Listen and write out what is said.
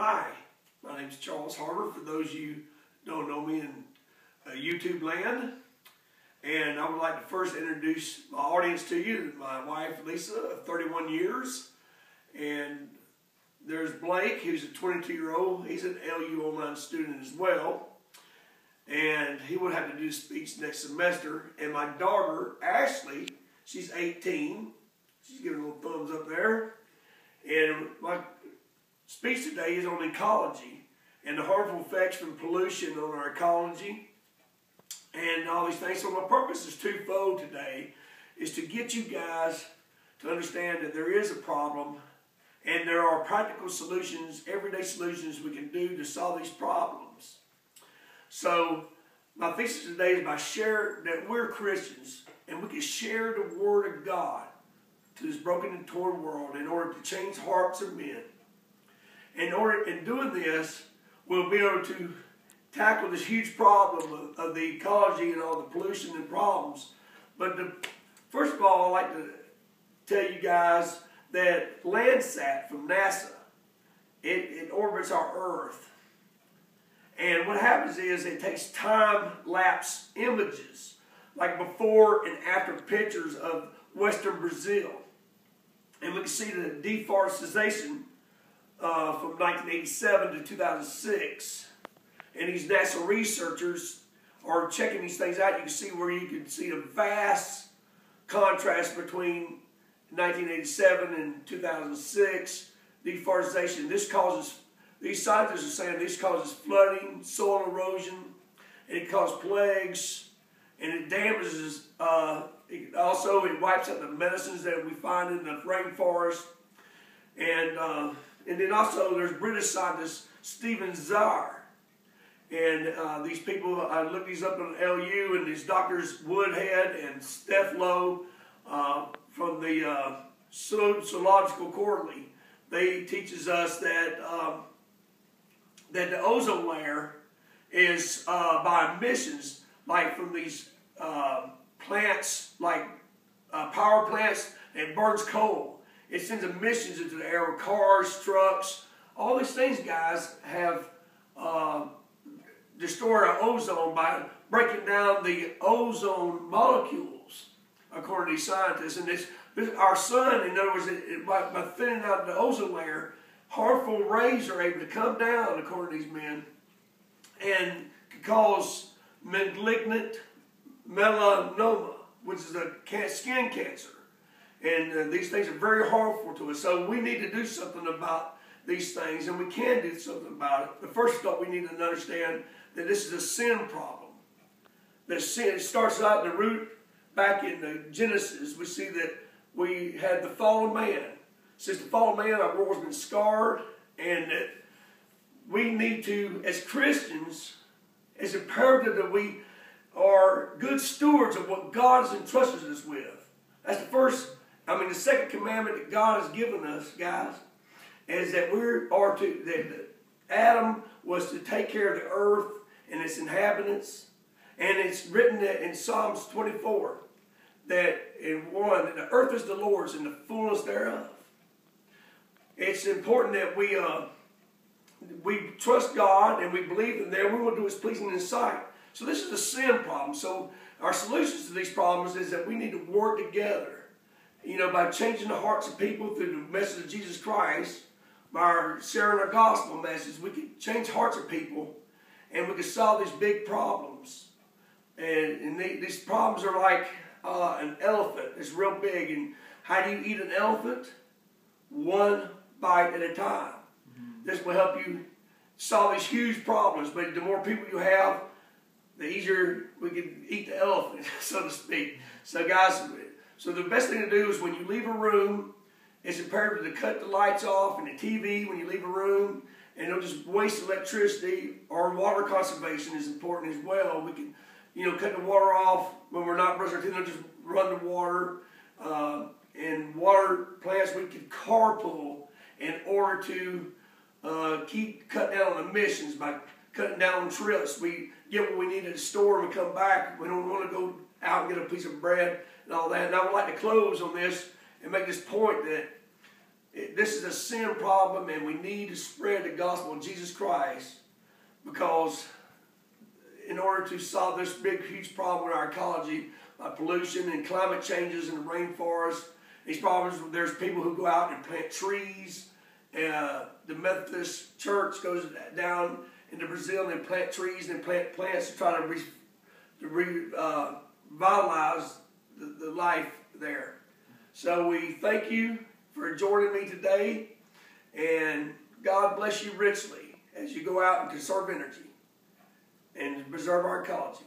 Hi, my name is Charles Harder, for those of you who don't know me in YouTube land. And I would like to first introduce my audience to you, my wife Lisa of 31 years. And there's Blake, who's a 22-year-old. He's an LU online student as well. And he would have to do speech next semester. And my daughter, Ashley, she's 18. She's giving a little thumbs up there. And my speech today is on ecology and the harmful effects from pollution on our ecology and all these things. So my purpose is twofold today, is to get you guys to understand that there is a problem and there are practical solutions, everyday solutions we can do to solve these problems. So my thesis today is by sharing that we're Christians and we can share the Word of God to this broken and torn world in order to change hearts of men. In doing this, we'll be able to tackle this huge problem of the ecology and all the pollution and problems. But first of all, I'd like to tell you guys that Landsat from NASA, it orbits our Earth. And what happens is it takes time-lapse images, like before and after pictures of western Brazil. And we can see the deforestation from 1987 to 2006. And these NASA researchers are checking these things out. You can see where you can see a vast contrast between 1987 and 2006. Deforestation. This causes, these scientists are saying this causes flooding, soil erosion, and it causes plagues, and it damages, it wipes out the medicines that we find in the rainforest. And then also there's British scientist Stephen Czar. And these people, I looked these up on LU, and these doctors Woodhead and Steph Lowe from the Zoological Quarterly, they teaches us that that the ozone layer is by emissions, like from these plants, like power plants, and burns coal. It sends emissions into the air with cars, trucks. All these things, guys, have destroyed our ozone by breaking down the ozone molecules, according to these scientists. And our sun, in other words, by thinning out the ozone layer, harmful rays are able to come down, according to these men, and can cause malignant melanoma, which is a skin cancer. And these things are very harmful to us. So we need to do something about these things, and we can do something about it. But first of all, we need to understand that this is a sin problem. That sin, it starts out in the root, back in the Genesis. We see that we had the fallen man. Since the fallen man, our world has been scarred, and that we need to, as Christians, it's imperative that we are good stewards of what God has entrusted us with. That's the second commandment that God has given us, guys, is that that Adam was to take care of the earth and its inhabitants. And it's written in Psalms 24 that that the earth is the Lord's and the fullness thereof. It's important that we trust God and we believe in there. We want to do what's pleasing in His sight. So this is a sin problem. So our solutions to these problems is that we need to work together, by changing the hearts of people through the message of Jesus Christ, by sharing our gospel message. We can change hearts of people, and we can solve these big problems. And these problems are like an elephant. It's real big. And how do you eat an elephant? One bite at a time. This will help you solve these huge problems. But the more people you have, the easier we can eat the elephant, so to speak. So guys, so the best thing to do is when you leave a room, it's imperative to cut the lights off and the TV when you leave a room, and don't just waste electricity. Or water conservation is important as well. We can, cut the water off when we're not brushing our teeth. Don't just run the water. And water plants, we can carpool in order to keep cutting down on emissions by cutting down on trips. We get what we need at the store and we come back. We don't want to go out and get a piece of bread and all that. And I would like to close on this and make this point that This is a sin problem, and we need to spread the gospel of Jesus Christ, because in order to solve this big, huge problem in our ecology, pollution and climate changes in the rainforest, these problems, there's people who go out and plant trees. The Methodist Church goes down into Brazil and they plant trees and they plant plants to try to revitalize the life there. So we thank you for joining me today, and God bless you richly as you go out and conserve energy and preserve our ecology.